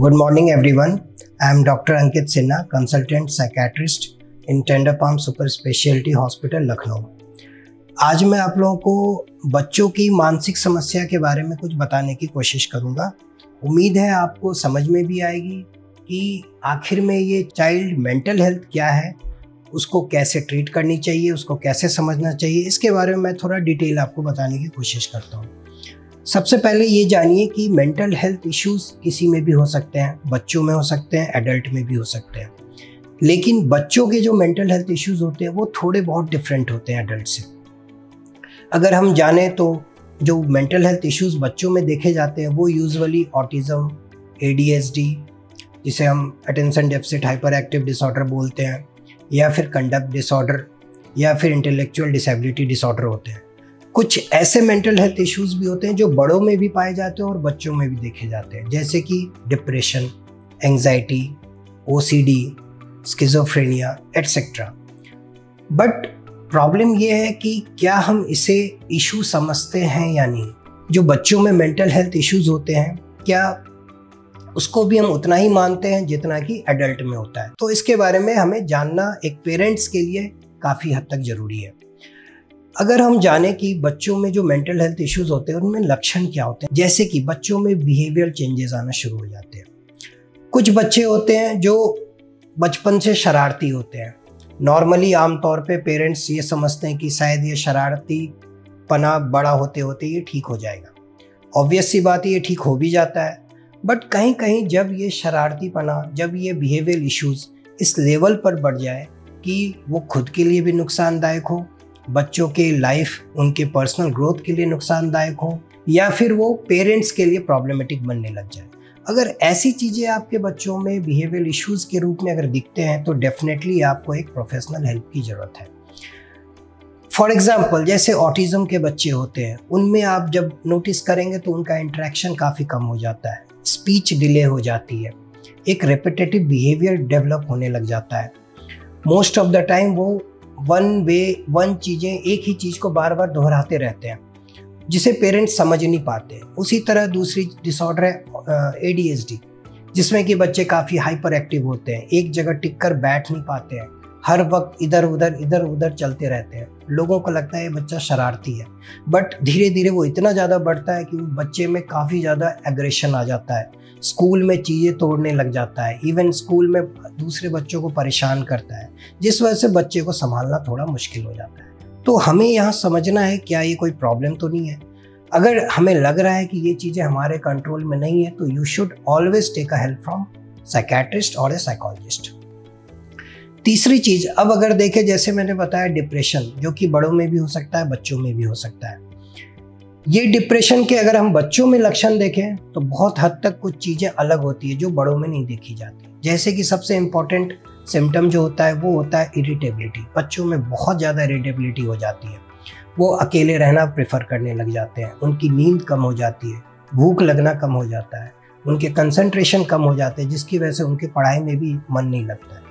Good morning everyone. I am Dr. Ankit Sinha, consultant psychiatrist in Tender Palm Super Specialty Hospital, Lucknow. आज मैं आप लोगों को बच्चों की मानसिक समस्या के बारे में कुछ बताने की कोशिश करूंगा। उम्मीद है आपको समझ में भी आएगी कि आखिर में ये चाइल्ड मेंटल हेल्थ क्या है, उसको कैसे ट्रीट करनी चाहिए, उसको कैसे समझना चाहिए, इसके बारे में मैं थोड़ा डिटेल आपको बताने की कोशिश करता हूँ। सबसे पहले ये जानिए कि मेंटल हेल्थ इश्यूज किसी में भी हो सकते हैं, बच्चों में हो सकते हैं, एडल्ट में भी हो सकते हैं। लेकिन बच्चों के जो मेंटल हेल्थ इश्यूज होते हैं वो थोड़े बहुत डिफरेंट होते हैं एडल्ट से। अगर हम जानें तो जो मेंटल हेल्थ इश्यूज बच्चों में देखे जाते हैं वो यूजुअली ऑटिज्म, ADHD, जिसे हम attention deficit hyper active disorder बोलते हैं, या फिर कंडक्ट डिसऑर्डर, या फिर इंटेलेक्चुअल डिसेबिलिटी डिसऑर्डर होते हैं। कुछ ऐसे मेंटल हेल्थ इश्यूज भी होते हैं जो बड़ों में भी पाए जाते हैं और बच्चों में भी देखे जाते हैं, जैसे कि depression, anxiety, OCD, schizophrenia etcetera. But problem ये है कि क्या हम इसे इशू समझते हैं या नहीं। जो बच्चों में मेंटल हेल्थ इश्यूज होते हैं, क्या उसको भी हम उतना ही मानते हैं जितना कि एडल्ट में होता है? तो इसके बारे में हमें जानना एक पेरेंट्स के लिए काफ़ी हद तक ज़रूरी है। अगर हम जाने कि बच्चों में जो मेंटल हेल्थ इश्यूज होते हैं उनमें लक्षण क्या होते हैं, जैसे कि बच्चों में बिहेवियर चेंजेस आना शुरू हो जाते हैं। कुछ बच्चे होते हैं जो बचपन से शरारती होते हैं। नॉर्मली आमतौर पे पेरेंट्स ये समझते हैं कि शायद ये शरारती पना बड़ा होते होते ये ठीक हो जाएगा। ऑब्वियस सी बात है, ये ठीक हो भी जाता है। बट कहीं कहीं जब ये शरारती पना, जब ये बिहेवियर इश्यूज इस लेवल पर बढ़ जाए कि वो खुद के लिए भी नुकसानदायक हो, बच्चों के लाइफ, उनके पर्सनल ग्रोथ के लिए नुकसानदायक हो, या फिर वो पेरेंट्स के लिए प्रॉब्लमेटिक बनने लग जाए। अगर ऐसी चीज़ें आपके बच्चों में बिहेवियर इश्यूज के रूप में अगर दिखते हैं तो डेफिनेटली आपको एक प्रोफेशनल हेल्प की ज़रूरत है। फॉर एग्जाम्पल, जैसे ऑटिज्म के बच्चे होते हैं, उनमें आप जब नोटिस करेंगे तो उनका इंटरेक्शन काफ़ी कम हो जाता है, स्पीच डिले हो जाती है, एक रेपिटेटिव बिहेवियर डेवलप होने लग जाता है। मोस्ट ऑफ द टाइम वो वन चीज़ें, एक ही चीज़ को बार बार दोहराते रहते हैं, जिसे पेरेंट्स समझ नहीं पाते। उसी तरह दूसरी डिसऑर्डर है ADHD, जिसमें कि बच्चे काफ़ी हाइपर एक्टिव होते हैं, एक जगह टिक कर बैठ नहीं पाते हैं, हर वक्त इधर उधर चलते रहते हैं। लोगों को लगता है ये बच्चा शरारती है, बट धीरे धीरे वो इतना ज़्यादा बढ़ता है कि बच्चे में काफ़ी ज़्यादा एग्रेशन आ जाता है, स्कूल में चीज़ें तोड़ने लग जाता है, इवन स्कूल में दूसरे बच्चों को परेशान करता है, जिस वजह से बच्चे को संभालना थोड़ा मुश्किल हो जाता है। तो हमें यहाँ समझना है क्या ये कोई प्रॉब्लम तो नहीं है। अगर हमें लग रहा है कि ये चीज़ें हमारे कंट्रोल में नहीं है तो you should always take a help from psychiatrist और ए साइकोलॉजिस्ट। तीसरी चीज़, अब अगर देखें, जैसे मैंने बताया डिप्रेशन, जो कि बड़ों में भी हो सकता है, बच्चों में भी हो सकता है। ये डिप्रेशन के अगर हम बच्चों में लक्षण देखें तो बहुत हद तक कुछ चीज़ें अलग होती है जो बड़ों में नहीं देखी जाती। जैसे कि सबसे इम्पॉर्टेंट सिम्टम जो होता है वो होता है इरिटेबिलिटी। बच्चों में बहुत ज़्यादा इरिटेबिलिटी हो जाती है, वो अकेले रहना प्रेफर करने लग जाते हैं, उनकी नींद कम हो जाती है, भूख लगना कम हो जाता है, उनके कंसंट्रेशन कम हो जाते हैं, जिसकी वजह से उनके पढ़ाई में भी मन नहीं लगता है।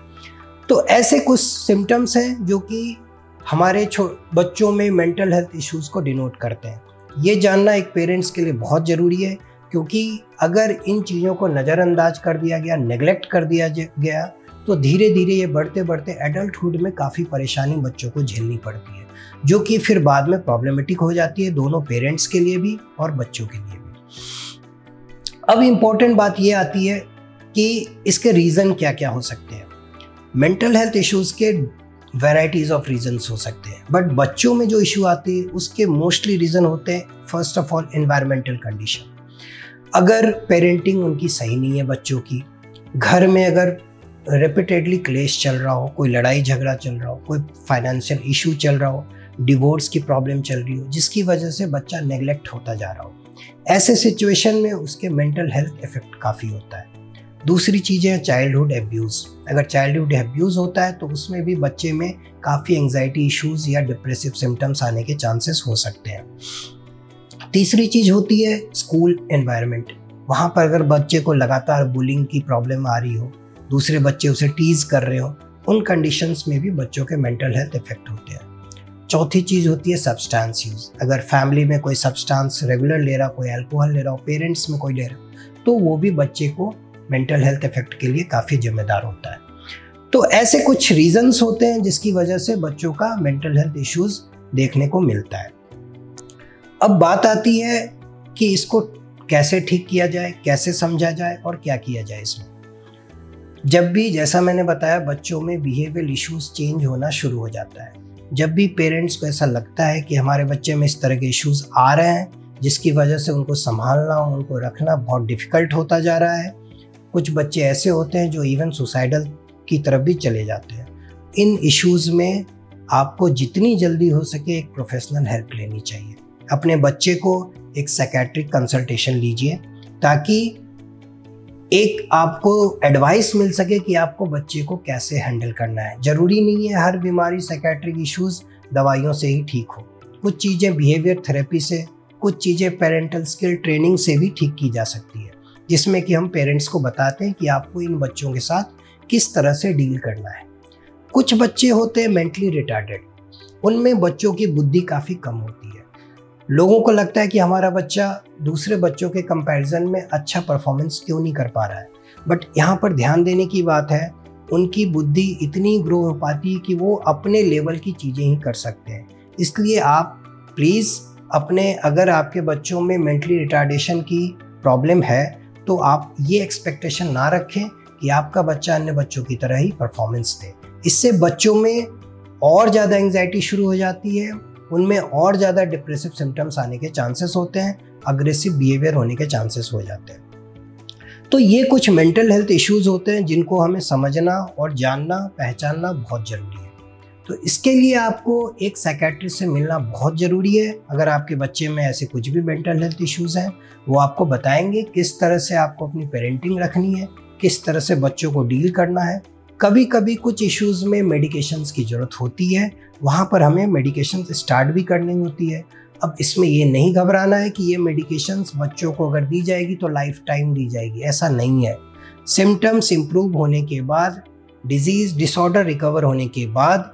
तो ऐसे कुछ सिम्टम्स हैं जो कि हमारे बच्चों में मेंटल हेल्थ इश्यूज़ को डिनोट करते हैं। ये जानना एक पेरेंट्स के लिए बहुत ज़रूरी है, क्योंकि अगर इन चीज़ों को नज़रअंदाज कर दिया गया, नेग्लेक्ट कर दिया गया, तो धीरे धीरे ये बढ़ते बढ़ते एडल्टहुड में काफ़ी परेशानी बच्चों को झेलनी पड़ती है, जो कि फिर बाद में प्रॉब्लमेटिक हो जाती है, दोनों पेरेंट्स के लिए भी और बच्चों के लिए भी। अब इम्पोर्टेंट बात ये आती है कि इसके रीज़न क्या क्या हो सकते हैं। मेंटल हेल्थ इश्यूज़ के वैराइटीज़ ऑफ रीजंस हो सकते हैं, बट बच्चों में जो इशू आते हैं उसके मोस्टली रीज़न होते हैं, first of all environmental condition. अगर पेरेंटिंग उनकी सही नहीं है बच्चों की, घर में अगर रिपीटेडली क्लेश चल रहा हो, कोई लड़ाई झगड़ा चल रहा हो, कोई फाइनेंशियल इशू चल रहा हो, डिवोर्स की प्रॉब्लम चल रही हो, जिसकी वजह से बच्चा नेग्लेक्ट होता जा रहा हो, ऐसे सिचुएशन में उसके मेंटल हेल्थ इफेक्ट काफ़ी होता है। दूसरी चीज़ है चाइल्डहुड एब्यूज़। अगर चाइल्डहुड एब्यूज़ होता है तो उसमें भी बच्चे में काफ़ी एंजाइटी इश्यूज़ या डिप्रेसिव सिम्टम्स आने के चांसेस हो सकते हैं। तीसरी चीज़ होती है स्कूल एनवायरनमेंट। वहाँ पर अगर बच्चे को लगातार बुलिंग की प्रॉब्लम आ रही हो, दूसरे बच्चे उसे टीज कर रहे हो, उन कंडीशंस में भी बच्चों के मेंटल हेल्थ इफेक्ट होते हैं। चौथी चीज़ होती है सब्सटेंस यूज़। अगर फैमिली में कोई सब्सटेंस रेगुलर ले रहा, कोई अल्कोहल ले रहा हो, पेरेंट्स में कोई ले रहा, तो वो भी बच्चे को मेंटल हेल्थ इफेक्ट के लिए काफ़ी जिम्मेदार होता है। तो ऐसे कुछ रीजंस होते हैं जिसकी वजह से बच्चों का मेंटल हेल्थ इश्यूज देखने को मिलता है। अब बात आती है कि इसको कैसे ठीक किया जाए, कैसे समझा जाए और क्या किया जाए इसमें। जब भी, जैसा मैंने बताया, बच्चों में बिहेवियरल इश्यूज चेंज होना शुरू हो जाता है, जब भी पेरेंट्स को ऐसा लगता है कि हमारे बच्चे में इस तरह के इश्यूज आ रहे हैं जिसकी वजह से उनको संभालना, उनको रखना बहुत डिफ़िकल्ट होता जा रहा है। कुछ बच्चे ऐसे होते हैं जो इवन सुसाइडल की तरफ भी चले जाते हैं। इन इश्यूज़ में आपको जितनी जल्दी हो सके एक प्रोफेशनल हेल्प लेनी चाहिए। अपने बच्चे को एक साइकियाट्रिक कंसल्टेशन लीजिए ताकि एक आपको एडवाइस मिल सके कि आपको बच्चे को कैसे हैंडल करना है। ज़रूरी नहीं है हर बीमारी, साइकियाट्रिक इश्यूज़ दवाइयों से ही ठीक हो। कुछ चीज़ें बिहेवियर थेरेपी से, कुछ चीज़ें पेरेंटल स्किल ट्रेनिंग से भी ठीक की जा सकती है, जिसमें कि हम पेरेंट्स को बताते हैं कि आपको इन बच्चों के साथ किस तरह से डील करना है। कुछ बच्चे होते हैं मेंटली रिटार्डेड, उनमें बच्चों की बुद्धि काफ़ी कम होती है। लोगों को लगता है कि हमारा बच्चा दूसरे बच्चों के कंपैरिजन में अच्छा परफॉर्मेंस क्यों नहीं कर पा रहा है, बट यहाँ पर ध्यान देने की बात है, उनकी बुद्धि इतनी ग्रो हो पाती है कि वो अपने लेवल की चीज़ें ही कर सकते हैं। इसलिए आप प्लीज़ अपने, अगर आपके बच्चों में मेंटली रिटार्डेशन की प्रॉब्लम है तो आप ये एक्सपेक्टेशन ना रखें कि आपका बच्चा अन्य बच्चों की तरह ही परफॉर्मेंस दे। इससे बच्चों में और ज़्यादा एंग्जाइटी शुरू हो जाती है, उनमें और ज़्यादा डिप्रेसिव सिम्टम्स आने के चांसेस होते हैं, अग्रेसिव बिहेवियर होने के चांसेस हो जाते हैं। तो ये कुछ मेंटल हेल्थ इश्यूज़ होते हैं जिनको हमें समझना और जानना, पहचानना बहुत ज़रूरी है। तो इसके लिए आपको एक साइकियाट्रिस्ट से मिलना बहुत ज़रूरी है। अगर आपके बच्चे में ऐसे कुछ भी मेंटल हेल्थ इश्यूज़ हैं, वो आपको बताएंगे किस तरह से आपको अपनी पेरेंटिंग रखनी है, किस तरह से बच्चों को डील करना है। कभी कभी कुछ इश्यूज़ में मेडिकेशंस की ज़रूरत होती है, वहाँ पर हमें मेडिकेशंस स्टार्ट भी करनी होती है। अब इसमें ये नहीं घबराना है कि ये मेडिकेशंस बच्चों को अगर दी जाएगी तो लाइफ टाइम दी जाएगी, ऐसा नहीं है। सिम्टम्स इम्प्रूव होने के बाद, डिजीज़ डिसऑर्डर रिकवर होने के बाद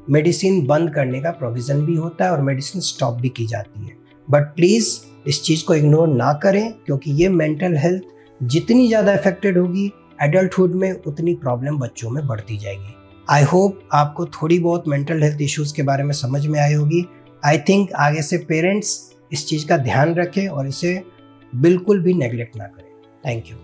मेडिसिन बंद करने का प्रोविज़न भी होता है और मेडिसिन स्टॉप भी की जाती है। बट प्लीज़ इस चीज़ को इग्नोर ना करें, क्योंकि ये मेंटल हेल्थ जितनी ज़्यादा अफेक्टेड होगी एडल्टहुड में, उतनी प्रॉब्लम बच्चों में बढ़ती जाएगी। आई होप आपको थोड़ी बहुत मेंटल हेल्थ इश्यूज़ के बारे में समझ में आई होगी। आई थिंक आगे से पेरेंट्स इस चीज़ का ध्यान रखें और इसे बिल्कुल भी नेग्लेक्ट ना करें। Thank you.